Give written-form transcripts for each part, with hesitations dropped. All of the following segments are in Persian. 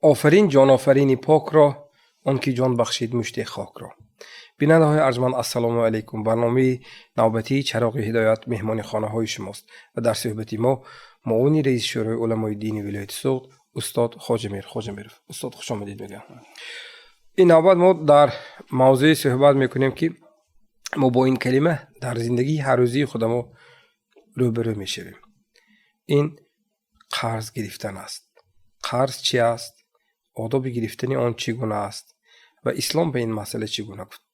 آفرین جان آفرین پاک را، آن که جان بخشید مشت خاک را. بیننده های ارجمند السلام علیکم. برنامه نوبتی چراغ هدایت مهمان خانه های شماست و در صحبت ما معاون رئیس شورای علمای دین ولایت سوخت استاد خواجه میر. استاد خوش آمدید میگم. این نوبت ما در موضوع صحبت میکنیم که ما با این کلمه در زندگی هر روزی خودمون روبرو میشویم. این قرض گرفتن است. قرض چی است؟ آداب گرفتن آن چگونه است و اسلام به این مسئله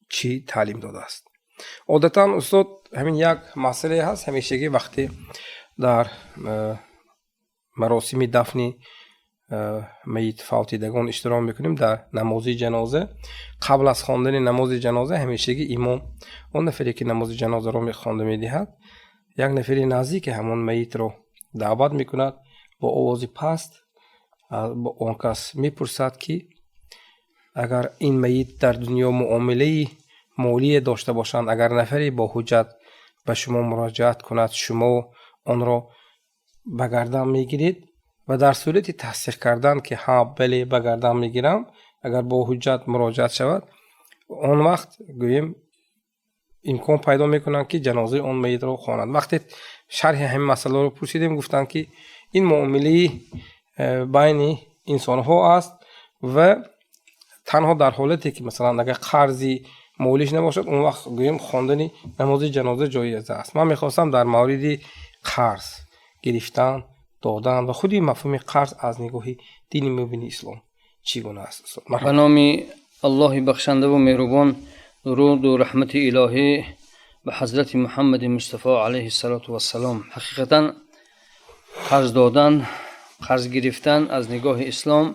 چی تعلیم داده است؟ عادتا استاد همین یک مسئله هست، همیشه وقتی در مراسم دفن میت فوتیدگان اشتراک میکنیم در نماز جنازه، قبل از خواندن نماز جنازه همیشه امام اون نفری که نماز جنازه رو میخوانده میدهد یک نفری نزدیک همون میت رو دعوت میکند با آواز پست با اون کس میپرسد که اگر این میت در دنیا معامله مالی داشته باشند، اگر نفری با حجت به شما مراجعت کند، شما آن را به گردن میگیرید و در صورت تصدیق کردن که ها بله به گردن میگیرم، اگر با حجت مراجعت شود، اون وقت گوییم امکان پیدا میکنند که جنازه اون میت را خوانند. وقتی شرح همین مسئله رو پرسیدیم گفتند که این معامله بین انسان ها است و تنها در حالتی که مثلا اگر قرضی مولیش نباشد اون وقت گوییم خواندن نماز جنازه جایز است. من میخواستم در مورد قرض گرفتن دادن و خودی مفهوم قرض از نگاه دین مبین اسلام چگونه است؟ به نام الله بخشنده و مهربان، درود و رحمت الهی به حضرت محمد مصطفی علیه السلام. حقیقتا قرض دادن، قرض گرفتن از نگاه اسلام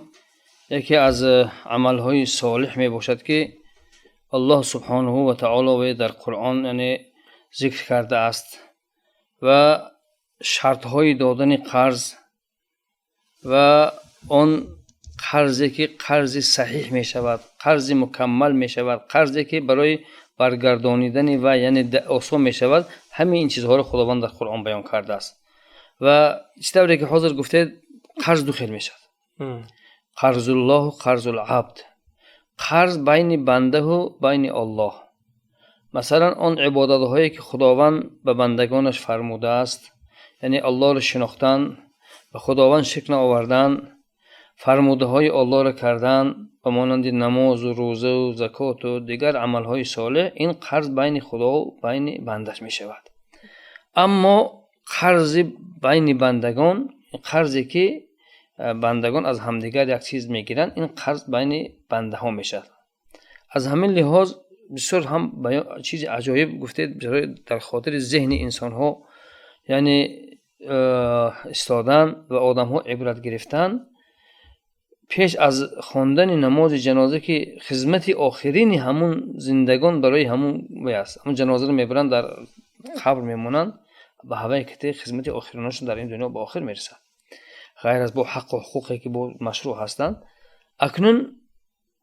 یکی از عملهای صالح می باشد که الله سبحانه و تعالی در قرآن یعنی ذکر کرده است و شرطهای دادن قرض و آن قرضی که قرض صحیح می شود، قرض مکمل می شود، قرضی که برای برگردانیدن و یعنی آسان می شود، همه این چیزها را خداوند در قرآن بیان کرده است. و چطوری که حاضر گفته قرض دو خیل می شود، قرض الله و قرض العبد. قرض بین بنده و بین الله. مثلا آن عبادت هایی که خداوند به بندگانش فرموده است، یعنی الله را شناختن، به خداوند شکر آوردن، فرموده های الله را کردن به مانند نماز و روزه و زکات و دیگر عمل های صالح، این قرض بین خدا و بین بندش می شود. اما قرض بین بندگان، قرضی که بندگان از همدیگر یک چیز میگیرن، این قرض بین بنده ها میشه. از همین لحاظ بسیار هم چیز عجایب گفته در خاطر ذهن انسان ها یعنی استادن و آدم ها عبرت گرفتن. پیش از خواندن نماز جنازه که خدمت آخرین همون زندگان برای همون است، همون جنازه رو میبرن در قبر میمونن، به هوای کته خدمت آخریناشون در این دنیا به آخر میرسن، غیر از با حق و حقوقی که با مشروع هستند. اکنون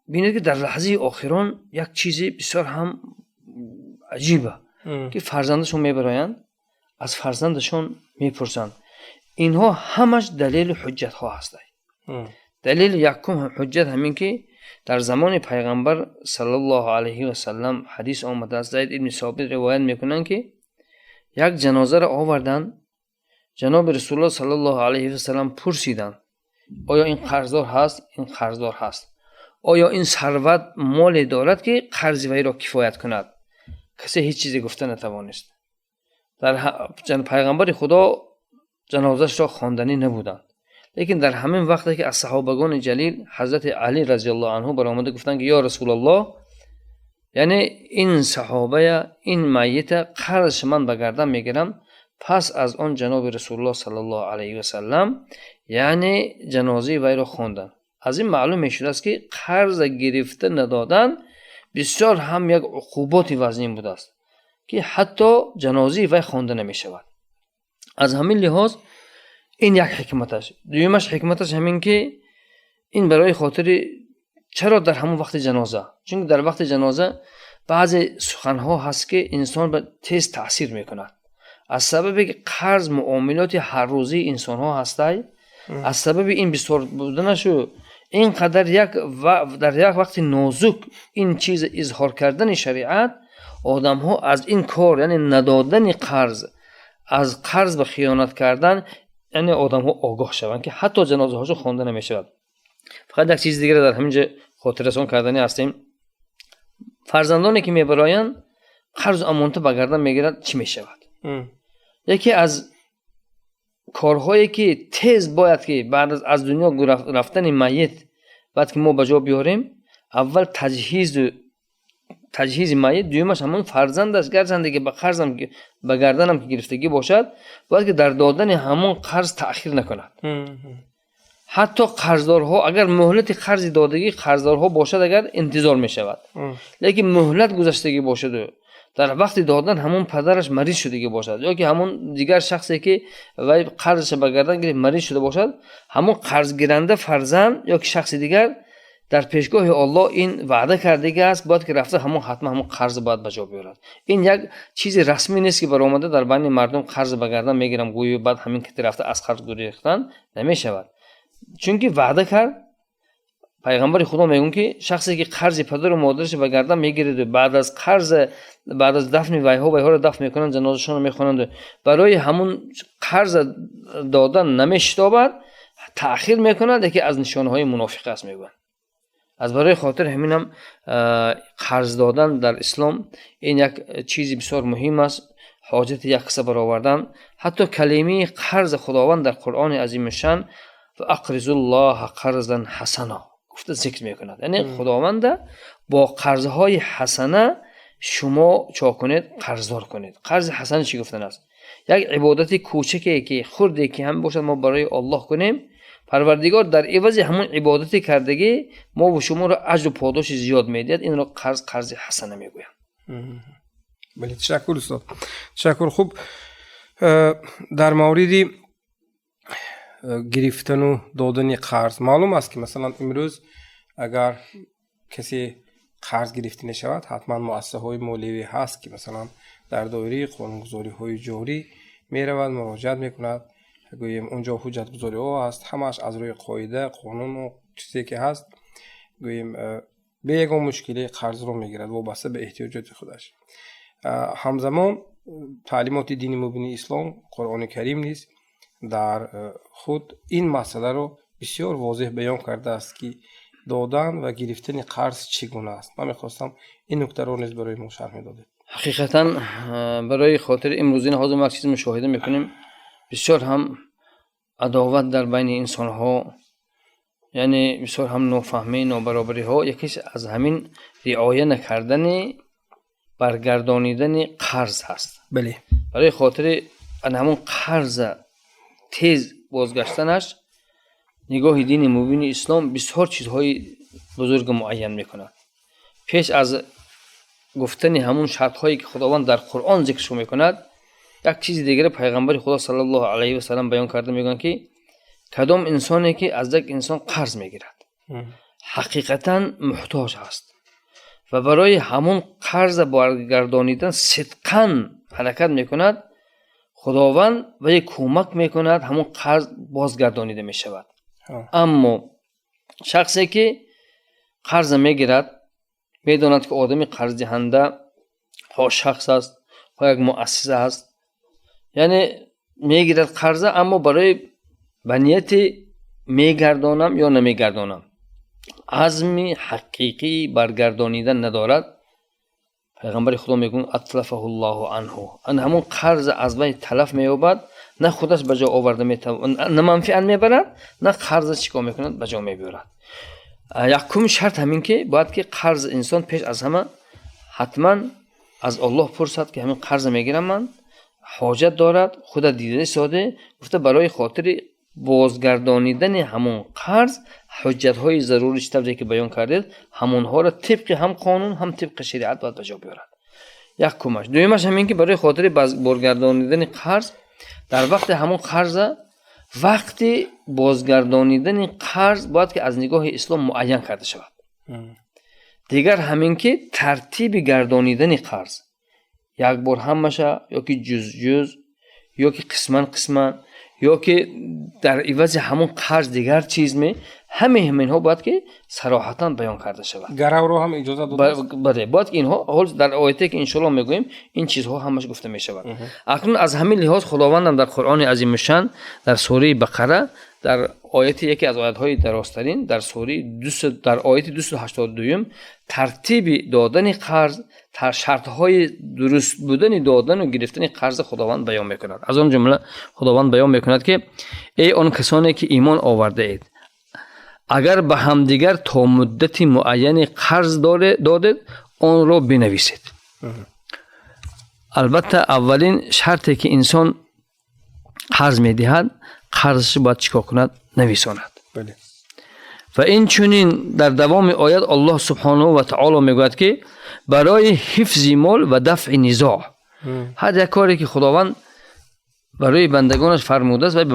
بینید که در لحظه آخران یک چیزی بسیار هم عجیبه که فرزندشون میبرایند، از فرزندشون میپرسند. اینها همش دلیل حجت ها هستند. دلیل یکم حجت همین که در زمان پیغمبر صلی الله علیه و سلم حدیث آمده است، زید ابن ثابت روایت میکنن که یک جنازه را آوردن، جناب رسول الله صلی الله علیه و سلم پرسیدن آیا این قرضدار هست؟ این قرضدار هست. آیا این ثروت مال دارد که قرض وی را کفایت کند؟ کسی هیچ چیزی گفته نتوانست. در پیغمبر خدا جنازش را خواندنی نبودند، لیکن در همین وقتی که از صحابگان جلیل حضرت علی رضی الله عنه برآمده گفتند که یا رسول الله، یعنی این صحابه این میت قرضش من به گردن میگیرم، پس از آن جناب رسول الله صلی الله علیه و سلم یعنی جنازه وی را خواندن. از این معلوم میشد است که قرض گرفته ندادن بسیار هم یک عقوبات وزین بوده است که حتی جنازه وی خوانده نمی شود. از همین لحاظ این یک حکمتش. دویمش حکمتش همین که این برای خاطر چرا در همون وقت جنازه، چون در وقت جنازه بعضی سخنها هست که انسان به تیز تاثیر میکند، از سبب که قرض معاملات هر روزی انسان ها هسته، از سبب این بسیار بودنش و اینقدر در یک وقت نازک این چیز اظهار کردن شریعت، آدم ها از این کار، یعنی ندادن قرض، از قرض به خیانت کردن، یعنی آدم ها آگاه شوند که حتی جنازه هاشو خوانده نمیشود. فقط یک چیز دیگه در همینجا خاطررسان کردنی هستیم. فرزندانی که میبرایند قرض امانت به گردن میگیرد، چی میشود؟ یکی از کارهایی که تیز باید که بعد از دنیا رفتن میت بعد که ما به جا بیاریم، اول تجهیز میت، دویمش همون فرزند است. گرچند که به قرضم به گردنم که گرفتگی باشد، باید که در دادن همون قرض تأخیر نکند. حتی قرضدارها اگر مهلت قرض دادگی قرضدارها باشد، اگر انتظار می شود، لیکن مهلت گذشتگی باشد و در وقت دادن همون پدرش مریض شدگی باشد، یا که همون دیگر شخصی که وای قرضش به گردن گرفت مریض شده باشد، همون قرض گیرنده فرزند یا که شخص دیگر در پیشگاه الله این وعده کرده است باید که رفته همون حتما همون قرض باید به جا بیارد. این یک چیز رسمی نیست که برآمده در بین مردم قرض به گردن میگیرم گویی بعد همین که رفته از قرض گریختن نمی شود. چون که وعده کرد پیغمبر خدا میگن که شخصی که قرض پدر و مادرش به گردن میگیره بعد از دفن ویها را دفن میکنن، جنازه‌شون رو میخوانند، برای همون قرض دادن نمیشتابد، تأخیر میکنند، که از نشانه‌های منافقه است میگن. از برای خاطر همینم قرض دادن در اسلام این یک چیزی بسیار مهم است، حاجت یک کس برآوردن. حتی کلمه قرض خداوند در قرآن عظیم شان و اقرضوا الله قرضا حسنا گفته ذکر میکند، یعنی خداوند با قرضهای حسنه شما چا کنید؟ قرضدار کنید. قرض حسن چی گفتن است؟ یک عبادت کوچکی که خردی که هم باشد ما برای الله کنیم، پروردگار در عوض همون عبادتی کردگی ما و شما را اجر و پاداش زیاد میدهد. این را قرض حسنه میگویم. بله، تشکر استاد، تشکر. خوب، در مورد گرفتن و دادن قرض معلوم است که مثلا امروز اگر کسی قرض گرفته نشود، حتما مؤسسه های مالیوی هست که مثلا در دایره قانونگذاری های جاری می رود، مراجعت می کند، گوییم اونجا حجت گذاری ها هست، همش از روی قاعده قانون و چیزی که هست گوییم به یگان مشکلی قرض رو می گیرد وابسته به احتیاجات خودش. همزمان تعلیمات دین مبین اسلام قرآن کریم نیست در خود این مسئله رو بسیار واضح بیان کرده است که دادن و گرفتن قرض چگونه است. من می‌خواستم این نکته رو نیز برای ما شرح می‌دادید. حقیقتا برای خاطر امروزین حاضر ما چیز مشاهده میکنیم، بسیار هم عداوت در بین انسان ها، یعنی بسیار هم نافهمی، نابرابری ها، یکیش از همین رعایت نکردن برگردانیدن قرض هست. بله، برای خاطر همون قرض تیز بازگشتنش نگاه دین مبین اسلام بسیار چیزهای بزرگ معین میکند. پیش از گفتن همون شرط هایی که خداوند در قرآن ذکرش میکند، یک چیز دیگر پیغمبر خدا صلی الله علیه و سلم بیان کرده، میگن که کدام انسانی که از یک انسان قرض میگیرد حقیقتا محتاج است و برای همون قرض برگردانیدن صدقاً حرکت میکند، خداوند و یک کمک میکند همون قرض بازگردانیده میشود. اما شخصی که قرض میگیرد میداند که آدمی قرض دهنده ها شخص است، ها یک مؤسسه است، یعنی میگیرد قرض اما برای بنیت میگردانم یا نمیگردانم، عزم حقیقی برگردانیدن ندارد. پیغمبر خدا میگن اطلفه الله عنه، ان همون قرض از وی تلف مییابد، نه خودش به جا آورده نه منفعت میبرد، نه قرض چیکار میکند به جا میبرد. یکم شرط همین که باید که قرض انسان پیش از همه حتما از الله پرسد که همین قرض میگیرم من حاجت دارد، خود دیده ساده گفته برای خاطر بازگردانیدن همون قرض حجت های ضروریش طبقی که بیان کردید همونها را طبق هم قانون هم طبق شریعت باید به جا بیارد. یک کمش. دویمش همین که برای خاطر بازگردانیدن قرض در وقت همون قرض، وقت بازگردانیدن قرض باید که از نگاه اسلام معین کرده شود. دیگر همین که ترتیب گردانیدن قرض یک بار همشه یا که جز یا که قسمن یا که در عوض همون قرض دیگر چیز می همین ها باید که صراحتاً بیان کرده شود. گرو رو هم اجازه داده. بله باید که اینها حال در آیاتی که انشالله میگوییم این چیزها همش گفته می شود. اکنون از همین لحاظ خداوند در قرآن عظیم شان در سوره بقره در آیت یکی از آیات‌های درازترین در سوره در آیت 282 ترتیب دادن قرض در شرط‌های درست بودن دادن و گرفتن قرض خداوند بیان می‌کند. از آن جمله خداوند بیان می‌کند که ای آن کسانی که ایمان آورده اید اگر به همدیگر تا مدت معین قرض دادید آن را بنویسید. البته اولین شرطی که انسان قرض می‌دهد قرضش باید چیکار کند؟ نویساند. بله. و این چنین در دوام آیات الله سبحانه و تعالی میگوید که برای حفظ مال و دفع نزاع هر یک کاری که خداوند برای بندگانش فرموده است و به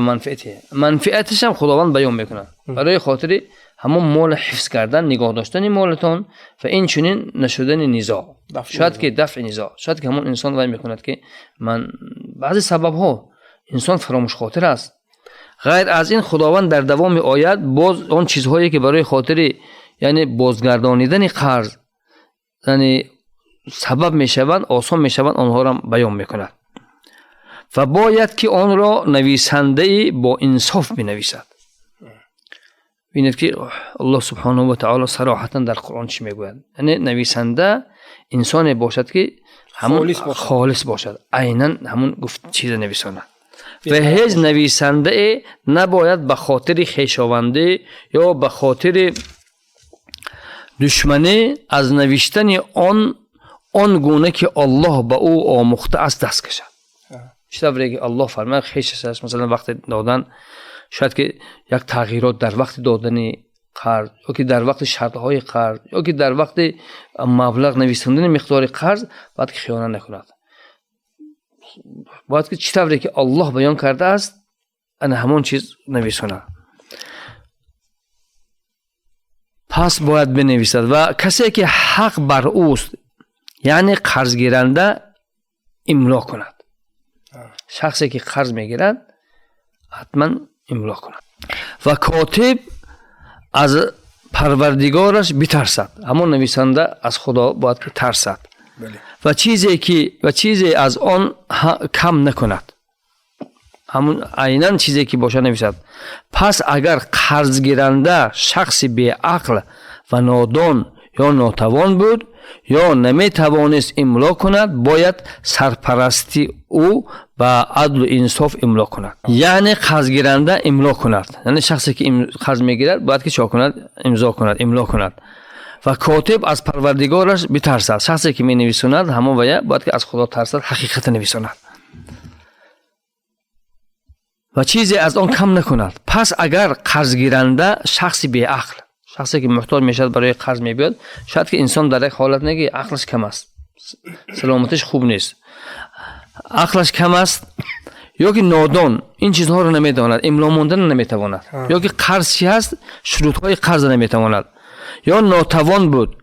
منفعتش هم خداوند بیان میکنه برای خاطر همون مال حفظ کردن نگاه داشتن مالتان و این چنین نشدن نزاع شاید که دفع نزاع شاید که همون انسان وای میکند که من بعضی سبب ها انسان فراموش خاطر است. غیر از این خداوند در دوام آیات باز آن چیزهایی که برای خاطر یعنی بازگردانیدن قرض یعنی سبب میشوند آسان میشوند آنها را بیان میکند و باید که آن را نویسنده با انصاف بنویسد. ببینید که الله سبحانه و تعالی صراحتا در قرآن چی میگوید؟ یعنی نویسنده انسان باشد که همون خالص باشد عیناً همون گفت چیز نویساند و هیچ نویسنده نباید به خاطر خویشاوندی یا به خاطر دشمنی از نوشتن آن گونه که الله به او آموخته است دست کشد. چطوری که الله فرماید خویشش است مثلا وقت دادن شاید که یک تغییرات در وقت دادن قرض یا که در وقت شرطهای قرض یا که در وقت مبلغ نویسندن مقدار قرض باید که خیانت نکند. باید که چطوری که الله بیان کرده است ان همون چیز نویسونه. پس باید بنویسد و کسی که حق بر اوست یعنی قرض گیرنده املا کند. شخصی که قرض میگیرد حتما املا کند و کاتب از پروردگارش بترسد. همون نویسنده از خدا باید که ترسد و چیزی از آن کم نکند. همون عیناً چیزی که باشه نویسد. پس اگر قرض گیرنده شخص بی عقل و نادان یا ناتوان بود یا نمی توانست املا کند باید سرپرستی او و عدل و انصاف املا کند. یعنی قرض گیرنده املا کند. یعنی شخصی که قرض میگیرد باید که چا کند؟ امضا کند، املا کند. و کاتب از پروردگارش بترسد. شخصی که می نویساند همون ویا باید که از خدا ترسد حقیقت نویساند و چیزی از آن کم نکند. پس اگر قرض گیرنده شخصی بی عقل شخصی که محتاج میشد برای قرض میبیاد شاید که انسان در یک حالت نگه عقلش کم است سلامتش خوب نیست عقلش کم است یا که نادان این چیزها رو نمیداند املا ماندن نمیتواند یا که قرض چی هست شروطهای قرض نمیتواند یا ناتوان بود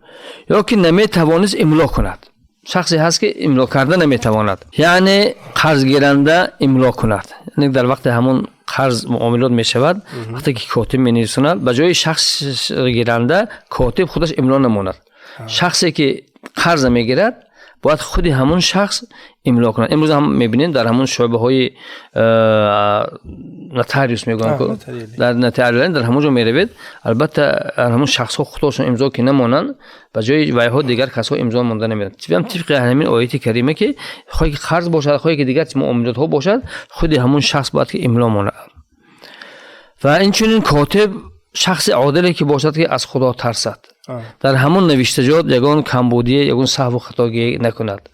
یا که نمیتوانست املا کند. شخصی هست که املا کرده نمیتواند یعنی قرض گیرنده املا کند. یعنی در وقت همون قرض معاملات میشود وقتی که کاتب مینویساند به جای شخص گیرنده کاتب خودش املا نماند. شخصی که قرض میگیرد باید خود همون شخص املا کند. امروز هم میبینید در همون شعبه های نوتاریوس میگن در نوتاریال در همونجا میروید البته همون شخص ها خودشون امضا که نمانند به جای ویها دیگر کسا امضا مانده نمیدن. هم طبق همین آیه کریمه که خواهی که قرض باشد خواهی که دیگر معاملات ها باشد خود همون شخص باید که املا ماند. و این چنین کاتب شخص عادلی که باشد که از خدا ترسد در همون نوشتجات یگان کمبودی یگان سهو و خطاگی نکند.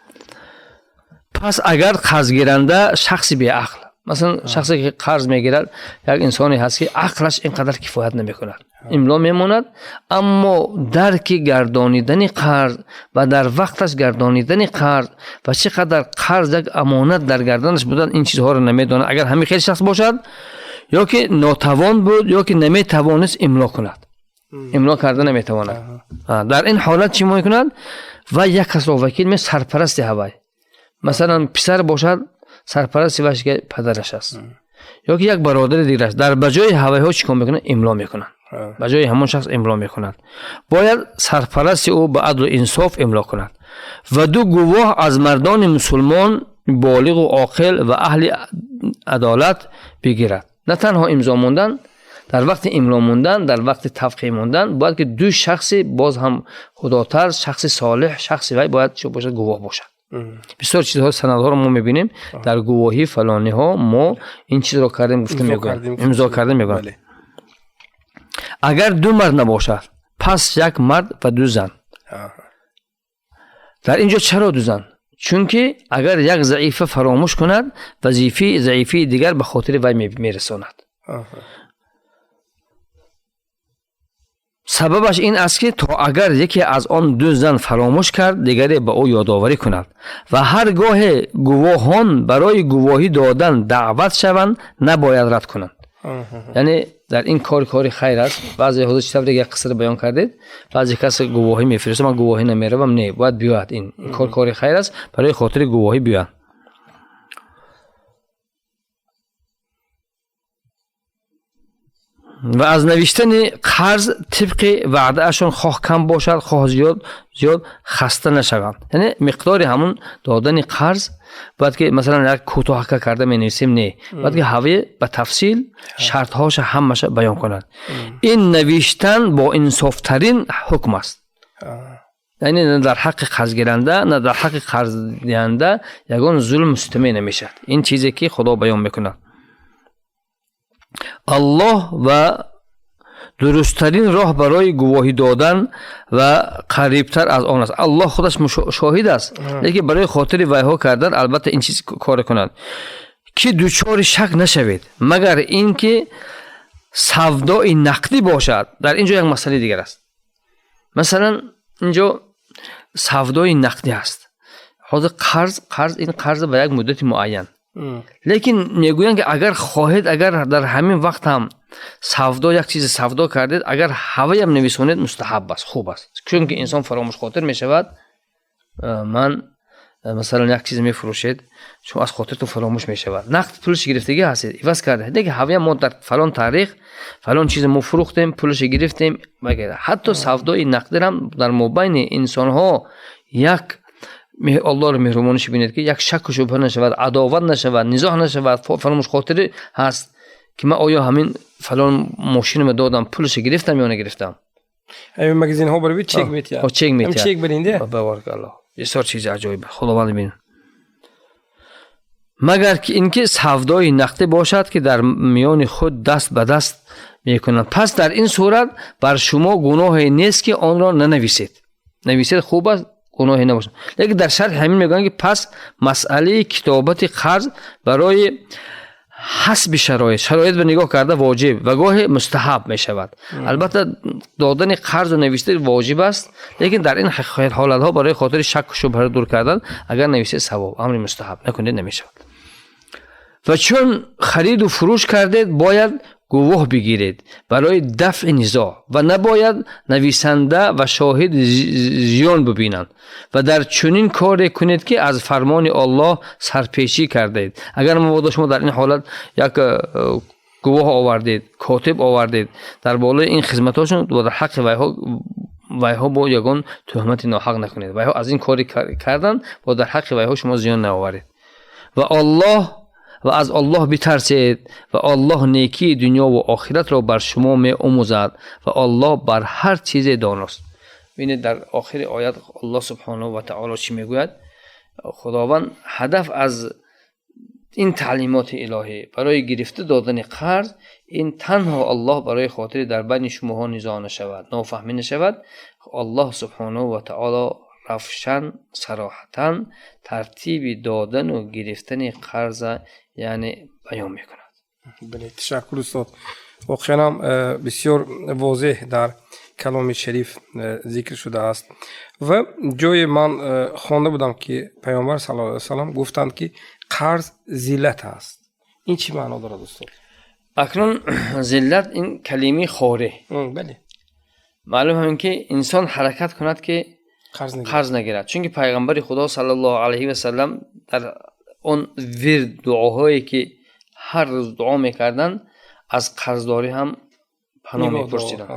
پس اگر قرض گیرنده شخصی بی عقل مثلا شخصی که قرض میگیرد یک انسانی هست که عقلش اینقدر کفایت نمیکند املا میماند اما درک گردانیدن قرض و در وقتش گردانیدن قرض و چقدر قرض یک امانت در گردنش بودن این چیزها رو نمیداند. اگر همین خیلی شخص باشد یا که ناتوان بود یا که نمیتوانست املا کند املا کرده نمیتواند در این حالت چی میکند و یک کس را وکیل می سرپرست هوای مثلا پسر باشد سرپرست وش که پدرش است یا که یک برادر دیگر است، در بجای هوایی‌ها چیکار میکنن؟ املا میکنن. بجای همون شخص املا میکنند. باید سرپرست او به عدل و انصاف املا کند و دو گواه از مردان مسلمان بالغ و عاقل و اهل عدالت بگیرد. نه تنها امضا موندن، در وقت املا موندن، در وقت تفقیه موندن، باید که دو شخصی باز هم خداتر، شخص صالح، شخص وای باید چه باشد؟ گواه باشد. بسیار چیزها، سندها رو ما میبینیم در گواهی فلانی ها ما این چیز رو کردیم، گفتیم میگویم، امضا کردیم میگویم. اگر دو مرد نباشد پس یک مرد و دو زن. در اینجا چرا دو زن؟ چون که اگر یک ضعیفه فراموش کند وظیفه ضعیفه دیگر به خاطر وی میرساند. سببش این است که تا اگر یکی از آن دو زن فراموش کرد دیگری به او یادآوری کند و هرگاه گواهان برای گواهی دادن دعوت شوند نباید رد کنند. یعنی در این کار خیر است. بعضی حضرت چطور یک قصه بیان کردید، بعضی کس گواهی میفرسته، من گواهی نمیروم، نه باید بیاد. این کار خیر است، برای خاطر گواهی بیاد. و از نوشتن قرض طبق وعده اشون خواه کم باشد خواه زیاد خسته نشوند. یعنی مقدار همون دادن قرض باید که مثلا یک کوتاه کرده می نویسیم، نه، باید که هوی به تفصیل شرط هاش همش بیان کند. این نوشتن با انصاف ترین حکم است. یعنی نه در حق قرض گیرنده نه در حق قرض دهنده یگان ظلم مستمع نمیشد. این چیزی که خدا بیان میکند. الله و درستترین راه برای گواهی دادن و قریبتر از آن است. الله خودش شاهد است، لیکن برای خاطر ویها کردن البته این چیز کار کنند که دوچار شک نشوید مگر اینکه سودای نقدی باشد. در اینجا یک مسئله دیگر است. مثلا اینجا سودای نقدی است. حاضر قرض این قرض به یک مدت معین، لیکن میگویند که اگر خواهید، اگر در همین وقت هم سودا یک چیز سودا کردید، اگر هوایی هم نویسونید مستحب است، خوب است. چون که انسان فراموش خاطر می شود. من مثلا یک چیز می فروشید چون از خاطر تو فراموش می شود، نقد پولش گرفتگی هستید، عوض کرده دیگه هوایی ما در فلان تاریخ فلان چیز ما فروختیم پولش گرفتیم وغیره. حتی سودای نقد هم در مابین انسان ها یک الله رو مهربانیش ببینید که یک شک و شبهه نشود، عداوت نشود، نزاع نشود. فراموش خاطر هست که من آیا همین فلان ماشین رو دادم پولش گرفتم یا نگرفتم. همین مگزین ها برای چک میتید. چک میتید. چک برینده. بارک الله. بسیار چیز عجایب. خداوند ببین. مگر که اینکه سودای نقدی باشد که در میان خود دست به دست میکنند، پس در این صورت بر شما گناهی نیست که آن را ننویسید. نویسید خوب است، گناهی نباشد. لیکن در شرح همین میگن که پس مسئله کتابت قرض برای حسب شرایط به نگاه کرده واجب و گاه مستحب می شود. البته دادن قرض و نوشته واجب است، لیکن در این حالت ها برای خاطر شک و شبهه دور کردن اگر نوشته ثواب، امر مستحب نکنید نمی شود. و چون خرید و فروش کردید باید گواه بگیرید برای دفع نزاع و نباید نویسنده و شاهد زیان ببینند و در چنین کار کنید که از فرمان الله سرپیچی کردید. اگر مبادا شما در این حالت یک گواه آوردید، کاتب آوردید در بالای این خدمتاشون و در حق ویها با یگان تهمت ناحق نکنید. ویها از این کاری کردن با در حق ویها شما زیان نآورید و از الله بترسید و الله نیکی دنیا و آخرت را بر شما می آموزد و الله بر هر چیز داناست. ببینید در آخر آیات الله سبحانه و تعالی چی میگوید؟ خداوند هدف از این تعلیمات الهی برای گرفته دادن قرض این تنها الله برای خاطر در بین شما ها نزاع نشود، نافهمی نشود. الله سبحانه و تعالی روشن صراحتاً ترتیب دادن و گرفتن قرض یعنی بیان میکند. بله، تشکر استاد. واقعا بسیار واضح در کلام شریف ذکر شده است و جای من خوانده بودم که پیامبر صلی الله علیه و سلم گفتند که قرض ذلت است. این چی معنا دارد استاد؟ اکنون ذلت این کلمه خواره. بله. معلوم هم که انسان حرکت کند که قرض نگیرد، چون که پیغمبر خدا صلی الله علیه و سلم در اون ورد دعاهایی که هر روز دعا میکردن از قرضداری هم پناه میپرسیدن.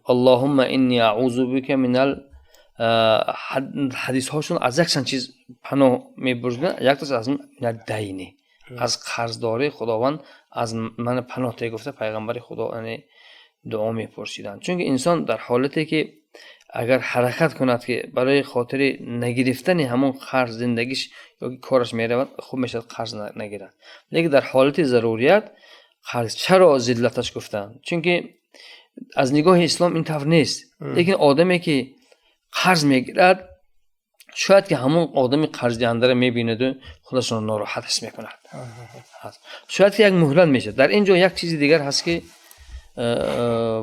اللهم انی اعوذ بک من حدیث هاشون از یک چیز پناه میپرسیدن. یک تا از این دینی، از قرضداری خداوند از من پناه ته گفته پیغمبر خدا یعنی دعا میپرسیدن. چون که انسان در حالتی که اگر حرکت کند که برای خاطر نگرفتن همون قرض زندگیش یا کارش میرود، خوب میشه قرض نگیرد. لیکن در حالت ضروریات قرض چرا ذلتش گفتن؟ چون که از نگاه اسلام این طور نیست. لیکن آدمی که قرض میگیرد شاید که همون آدمی قرض دهنده رو میبیند و خودش رو ناراحت حس میکند. شاید که یک مهلت میشه. در اینجا یک چیز دیگر هست که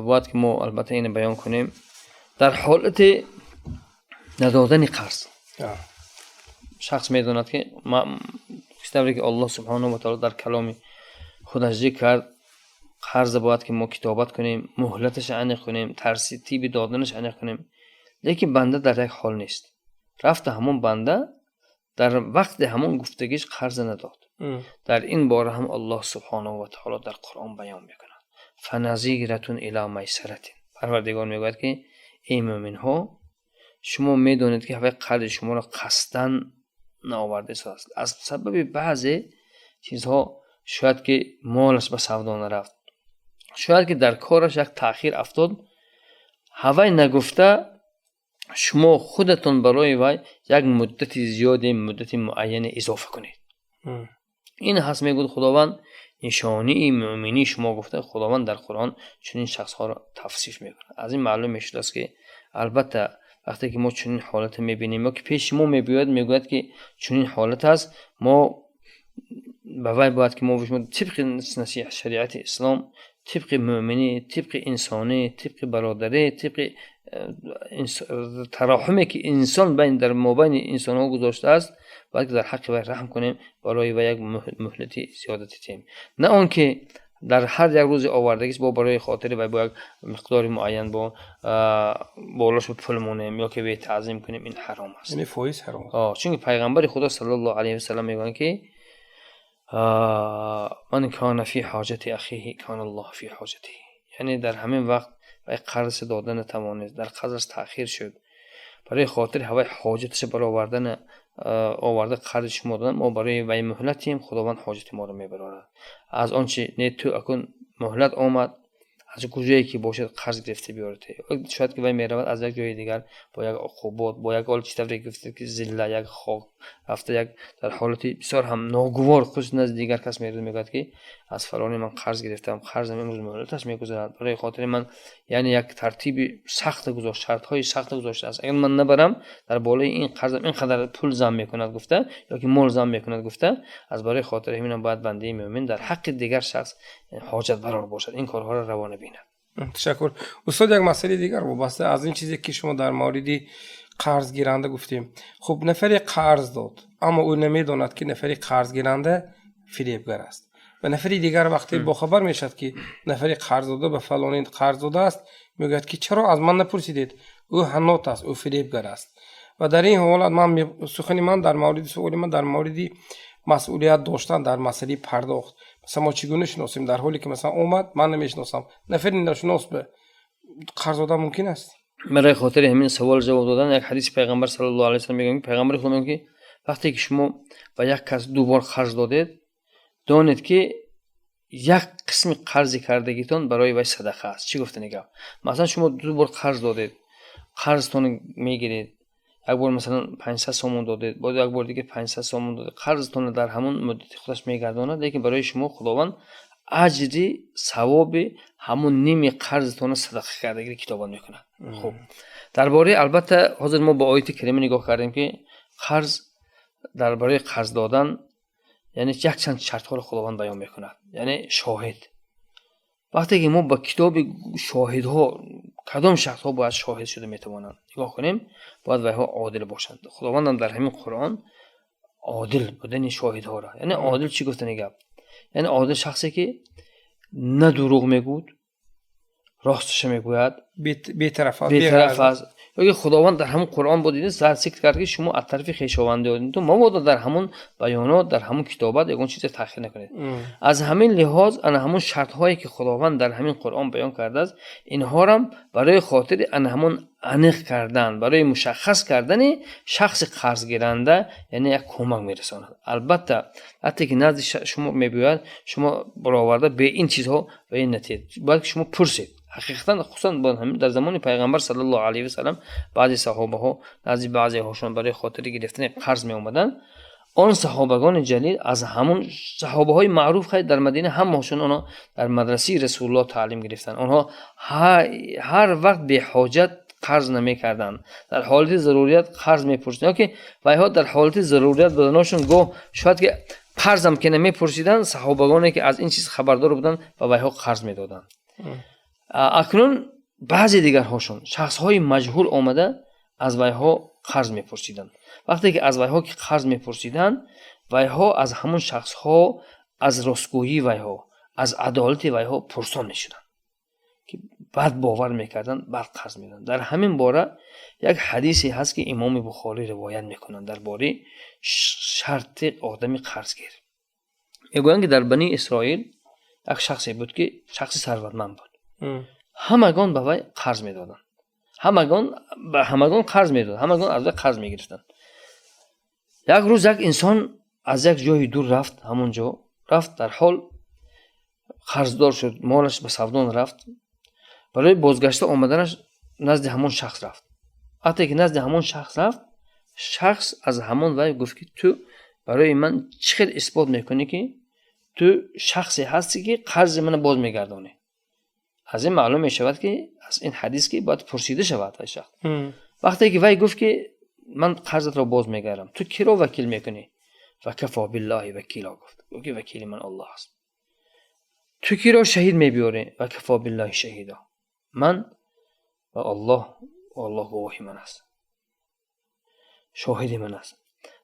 باید که ما البته اینو بیان کنیم. در حالت ندادن قرض شخص میداند که کتابی که الله سبحانه و تعالی در کلام خودش ذکر کرد، قرض باید که ما کتابت کنیم، مهلتش عنیق کنیم، ترتیب دادنش عنیق کنیم. لیکن بنده در یک حال نیست. رفت همون بنده در وقت همون گفتگیش قرض نداد. در این باره هم الله سبحانه و تعالی در قرآن بیان میکند فنظیرة الی میسرة. پروردگار میگوید که ای مومن ها، شما میدونید که قرض شما را قصداً نآورده است. از سبب بعضی چیزها شاید که مالش به سودا نرفت، شاید که در کارش یک تأخیر افتاد، هوای نگفته شما خودتون برای وای یک مدت زیادی مدت معین اضافه کنید. این هست میگوید خداوند نشانی مؤمنی شما گفته. خداوند در قرآن چنین شخص ها را توصیف میکنه. از این معلوم میشه است که البته وقتی که ما چنین حالت میبینیم ما که پیش ما میگوید که چنین حالت هست، ما باید که ما طبق نصیحت شریعت اسلام، طبق مؤمنی، طبق انسانی، طبق برادری، طبق تراحمی که انسان بین در مابین انسان ها گذاشته است، باید که در حق وی رحم کنیم، برای وی یک مهلتی زیادتی تیم. نه اون که در هر یک روز آوردگیش با برای خاطر وی با یک مقدار معین با بالاش پول مونیم یا که وی تعظیم کنیم، این حرام است. یعنی فایز حرام. چون پیغمبر خدا صلی الله علیه و سلم میگن که من کان فی حاجت اخیه کان الله فی حاجته. یعنی در همین وقت وی قرض دادن نتوانست، در قرضش تأخیر شد، برای خاطر هوای حاجتش برای آورده قرض شما دادن، ما برای وی مهلتیم، خداوند حاجت ما رو میبرد. از آنچه نه تو اکن مهلت آمد، از کجایی که باشد قرض گرفته بیارته. شاید که وی میرود از یک جای دیگر با یک عقوبات، با یک حال چیزی گفته که ذله، یک خاک رفته، یک در حالت بسیار هم ناگوار خود نزد دیگر کس میگوید که از فلانی من قرض گرفتم، قرضم امروز مهلتش میگذرد، برای خاطر من یعنی یک ترتیب سخت گذاشت، شرط های سخت گذاشته است، اگر من نبرم در بالای این قرضم اینقدر پول زام میکند گفته، یا که مال زام میکند گفته. از برای خاطر همین باید بنده مومن در حق دیگر شخص حاجت برار باشد، این کارها را روانه بیند. تشکر استاد. یک مسئله دیگر وابسته از این چیزی که شما در مورد قرض گیرنده گفتیم، خب نفری قرض داد اما او نمیداند که نفری قرض گیرنده فریبگر است و نفری دیگر وقتی با خبر میشد که نفری قرض داده به فلانی قرض داده است، میگوید که چرا از من نپرسیدید، او حنوط است، او فریبگر است. و در این حالت من در مورد مسئولیت داشتن در مسئله پرداخت، مثلا ما چگونه شناسیم در حالی که مثلا اومد من نمیشناسم، نفری نشناس به قرض دادن ممکن است؟ برای خاطر همین سوال جواب دادن یک حدیث پیغمبر صلی الله علیه و سلم میگه، پیغمبر خدا میگه که وقتی که شما به یک کس دو بار قرض دادید، دانید که یک قسم قرض کردگیتون برای وی صدقه است. چی گفته نگاه؟ مثلا شما دو بار قرض دادید، قرضتون میگیرید، یک بار مثلا 500 سومون دادید، بعد یک بار دیگه 500 سومون دادید، قرضتون در همون مدت خودش میگرداند، لیکن برای شما خداوند اجری ثواب همون نیم قرضتون صدقه کردگی کتابان میکنه. خب درباره البته حاضر ما با آیت کریمه نگاه کردیم که قرض درباره قرض دادن یعنی یک چند شرط ها رو خداوند بیان میکنه. یعنی شاهد، وقتی که ما با کتاب شاهد ها کدام شخص ها باید شاهد شده میتوانند نگاه کنیم، باید ویها عادل باشند. خداوند هم در همین قرآن عادل بودن شاهد ها را، یعنی عادل چی گفته نگاه؟ یعنی عادل شخصی که نه دروغ میگوید، راستش میگوید، بی‌طرف است، بی‌طرف بی‌غرض است. یا خداوند در همون قرآن بود دیدین ذکر کرد که شما از طرف خویشاوندی آدین تو مبادا در همون بیانات در همون کتابات یگون چیز تأخیر نکنید. از همین لحاظ ان همون شرط هایی که خداوند در همین قرآن بیان کرده است اینها را برای خاطر ان همون انیق کردن برای مشخص کردن شخص قرض گیرنده یعنی یک کمک میرساند. البته حتی که نزد شما میگوید شما برآورده به این چیزها به این نتیجه باید شما پرسید. حقیقتا خصوصا در زمان پیغمبر صلی الله علیه و سلم بعضی صحابه ها نزد بعضی هاشون برای خاطر گرفتن قرض می اومدن. آن صحابگان جلیل از همون صحابه های معروف خیلی در مدینه هم هاشون اونا در مدرسه رسول الله تعلیم گرفتن. آنها هر وقت به حاجت قرض نمی کردن، در حالت ضروریت قرض می پرسیدن که وایها در حالت ضروریت بدنشون گو شاید که قرض هم که نمی پرسیدن صحابگانی که از این چیز خبردار بودن و وایها قرض می دادن. اکنون بعضی دیگر هاشون شخص های مجهول آمده از ویها قرض میپرسیدند. وقتی که از ویها که قرض میپرسیدند ویها از همون شخص ها از راستگویی ویها از عدالت ویها پرسان میشدند که بعد باور میکردن بعد قرض میدن. در همین باره یک حدیثی هست که امام بخاری روایت میکنند درباره شرط آدمی قرضگیر. میگویند که در بنی اسرائیل یک شخصی بود که شخصی ثروتمند بود. همگان به وی قرض میدادند. همگان قرض میدادند. همگان از وی قرض میگرفتند. یک روز یک انسان از یک جای دور رفت، همونجا رفت در حال قرضدار شد، مالش به سودان رفت. برای بازگشته آمدنش نزد همون شخص رفت. وقتی که نزد همون شخص رفت، شخص از همون وی گفت که تو برای من چقدر اثبات میکنی که تو شخصی هستی که قرض من باز میگردانی. از این معلوم می شود که از این حدیث که باید پرسیده شود از شخص. وقتی که وی گفت که من قرضت را باز میگردم تو کی را وکیل میکنی؟ و کفا بالله وکیلا گفت که وکیل من الله است. تو کی را شهید میبیاری؟ و کفا بالله شهیدا من و الله گواهی من است، شاهد من است.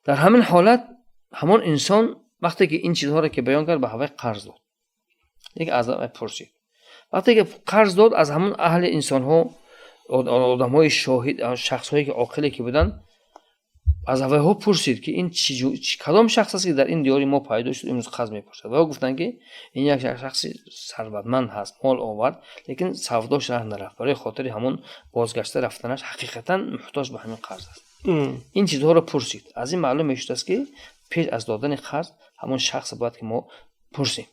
در همین حالت همون انسان وقتی که این چیزها را که بیان کرد به هوای قرض داد. یک از پرسید. وقتی که قرض داد از همون اهل انسان ها آدم های شاهد شخص هایی که عاقلی که بودن از اوی ها پرسید که این کدام شخص است که در این دیاری ما پیدا شد امروز قرض میپرسد. و ها گفتن که این یک شخصی ثروتمند هست، مال آورد لیکن سوداش راه نرفت، برای خاطر همون بازگشته رفتنش حقیقتا محتاج به همین قرض است. این چیزها رو پرسید. از این معلوم میشد است که پیش از دادن قرض همون شخص باید که ما پرسیم.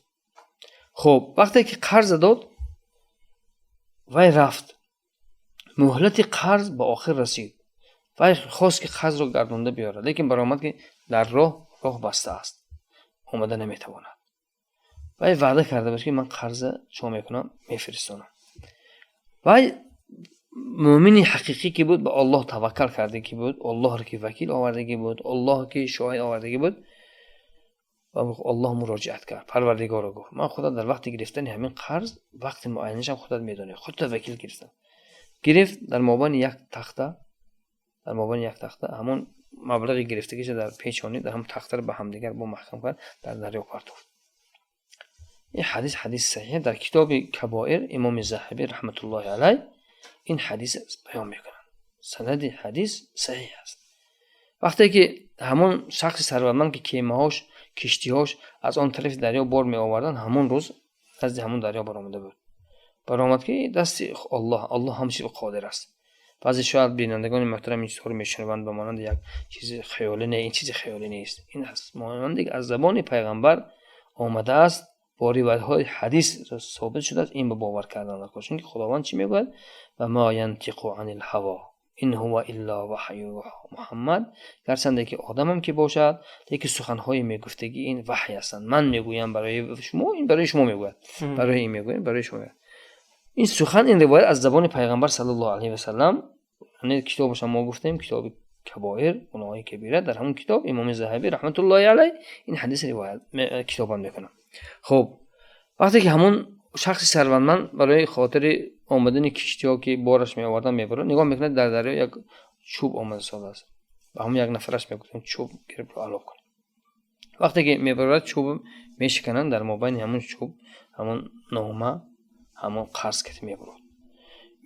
خب وقتی که قرض داد وی رفت، مهلت قرض به آخر رسید. وی خواست که قرض رو گردونده بیاره لیکن برآمد که در راه بسته است، آمده نمیتواند. وی وعده کرده بود که من قرض شما میکنم میفرستانم. وی مؤمن حقیقی که بود به الله توکل کرده که بود، الله را که وکیل آورده بود، الله که شاهد آورده بود و الله مراجعت کرد. پروردگار را گفت من خدا در وقت گرفتن همین قرض وقت معینش هم خودت میدونی، خودت وکیل گرفتم. گرفت در مابین یک تخته همون مبلغی گرفته که در پیچانی در هم تخته به هم دیگر با محکم کرد در دریا پرتافت. این حدیث صحیح در کتاب کبائر امام ذهبی رحمت الله علیه این حدیث بیان میکنن. سند حدیث صحیح است. وقتی که همون شخص ثروتمند که کیمه‌هاش کشتی‌هاش از آن طرف دریا بار می آوردن همون روز از همون دریا برآمده بود. برآمد که دست الله همچی قادر است. بعضی شاید بینندگان محترم این چیزها رو میشنوند به مانند یک چیز خیالی، نه این چیز خیالی نیست. این است مانند از زبان پیغمبر آمده است، با روایت‌های حدیث ثابت شده است. این به باور کردن نکن که خداوند چی میگوید و ما ینطق عن الهوا این هو الا وحی محمد. گرچنده که آدمم که باشد لیکن سخن‌های میگفتگی این وحی هستند. من میگویم برای شما، این برای شما میگوید، برای این میگویم برای شما. این سخن این روایت از زبان پیغمبر صلی الله علیه و سلم، یعنی کتابش ما گفتیم کتاب کبائر گناه‌های کبیره، در همون کتاب امام ذهبی رحمت الله علیه این حدیث روایت کتابم میکنم. خب وقتی که همون شخص ثروتمند برای خاطر آمدن کشتی‌ها که بارش می آوردن میبره، نگاه میکنه در دریا یک چوب آمده ساده است. و همون یک نفرش میگفتن چوب گرفت رو علاق کنه. وقتی که میبره چوب میشکنن، در مابین همون چوب همون نامه همون قرض که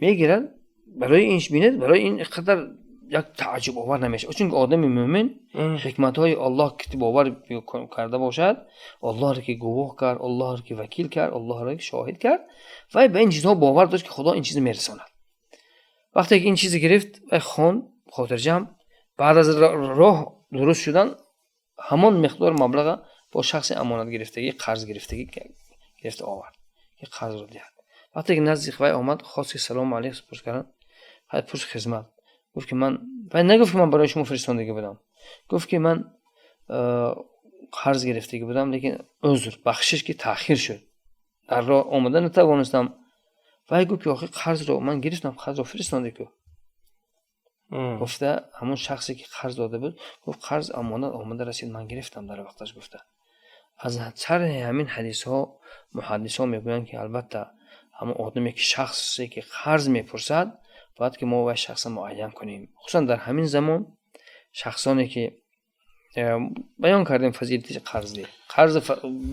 میگیرد برای اینش بینید برای این قدر یک تعجب آور نمیشه چون آدم مومن حکمت های الله که باور کرده باشد الله را که گواه کرد الله را که وکیل کرد الله را که شاهد کرد و به این چیزها باور داشت که خدا این چیز میرساند وقتی که این چیز گرفت و خون خاطر جمع بعد از راه درست شدن همان مقدار مبلغ با شخص امانت گرفتگی قرض گرفتگی گرفت آورد که قرض رو دهد وقتی که نزدیک وی آمد خواست که سلام علیک سپرس کردن پرس خدمت گفت که من و نگفت که من برای شما فرستندگی بدم گفت که من قرض گرفتگی بدم لیکن عذر بخشش که تأخیر شد در راه آمدن نتوانستم و گفت که آخه قرض رو من گرفتم قرض رو فرستندگی گفته همون شخصی که قرض داده بود گفت قرض امانت آمده رسید من گرفتم در وقتش گفته از سر همین حدیث ها محدث ها میگویند که البته همون آدمی که شخصی که قرض میپرسد باید که ما و شخص معین کنیم خصوصا در همین زمان شخصانی که بیان کردیم فضیلت قرض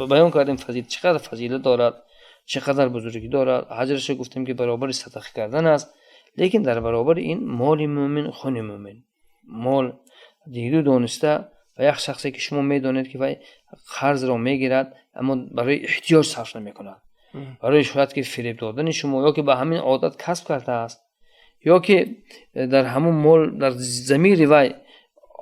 بیان کردیم فضیلت چقدر فضیلت دارد چقدر بزرگی دارد حجرش گفتیم که برابر صدقه کردن است لیکن در برابر این مال مومن خون مومن مال دیدو دانسته و یک شخصی که شما میدونید که وای قرض را میگیرد اما برای احتیاج صرف نمیکند برای شاید که فریب دادن شما یا که به همین عادت کسب کرده است یا که در همون مال در ضمیر وای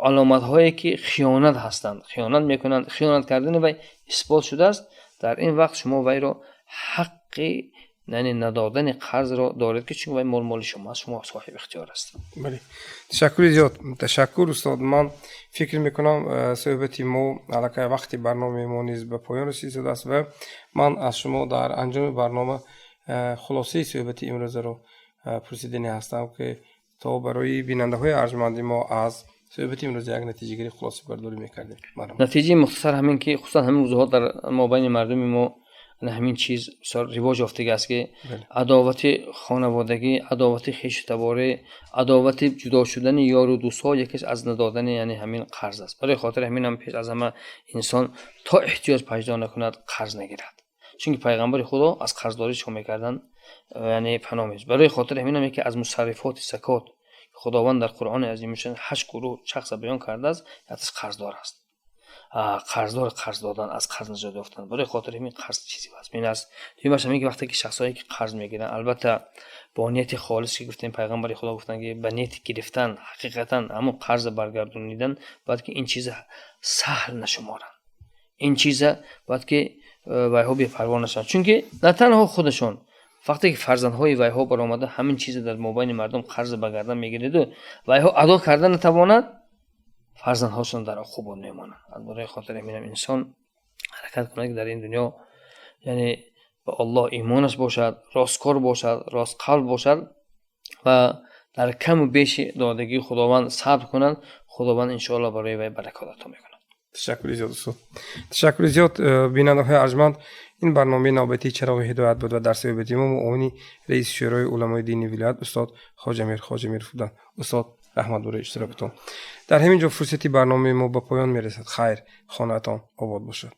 علامت هایی که خیانت هستند خیانت میکنند خیانت کردن وای اثبات شده است در این وقت شما وای را حقی یعنی ندادن قرض را دارید که چون وای مال شما صاحب اختیار هستید. بله تشکر زیاد تشکر استاد من فکر میکنم صحبتی ما علاقه وقتی برنامه ما نیز به پایان رسیده است و من از شما در انجام برنامه خلاصه صحبتی امروز رو پرسیدنی هستم که تا برای بیننده های ارجمند ما از صحبت امروز یک نتیجه گیری خلاصه برداری میکردیم. نتیجه مختصر همین که خصوصا همین روزها در مابین مردم ما همین چیز رواج یافتگی است که عداوت خانوادگی، عداوت خویش تباره، عداوت جدا شدن یار و دوست‌ها یکیش از ندادن یعنی همین قرض است. برای خاطر همین هم پیش از همه انسان تا احتیاج پیدا نکند قرض نگیرد. چون پیغمبر خدا از قرضداری شو میکردن یعنی پناه می‌برد. برای خاطر همین هم یکی از مصرفات زکات خداوند در قرآن عظیمشان 8 گروه شخص بیان کرده است یعنی قرضدار است. قرضدار قرض دادن از قرض نجات یافتن برای خاطر همین قرض چیزی واسه این است دیگه میگه وقتی که شخصایی که قرض میگیرن البته با نیت خالص که گفتیم پیغمبر خدا گفتن که به نیت گرفتن حقیقتا همون قرض برگردونیدن باید که این چیز سهل نشمارن این چیز باید که وایها بی پروا نشن چون که نه تنها خودشون وقتی که فرزندهای وایها برآمده همین چیز در مابین مردم قرض برگردن میگیرید و وایها ادا کردن نتواند فرزندهاشون در خوب نمیمونن برای خاطر همین انسان حرکت کنه که در این دنیا یعنی به الله ایمانش باشد راستکار باشد راست قلب باشد و در کم و بیش دادگی خداوند صبر کنند خداوند ان شاء الله برای وی برکات عطا میکنه. تشکر زیاد استاد. تشکر زیاد بیننده های ارجمند این برنامه نوبتی چراغ هدایت بود و در صحبت ما معاون رئیس شورای علمای دینی ولایت استاد خواجه میر بودند. استاد رحمت بر اشتراکتون. در همین جا فرصتی برنامه ما به پایان میرسد. خیر خانه‌تان آباد باشد.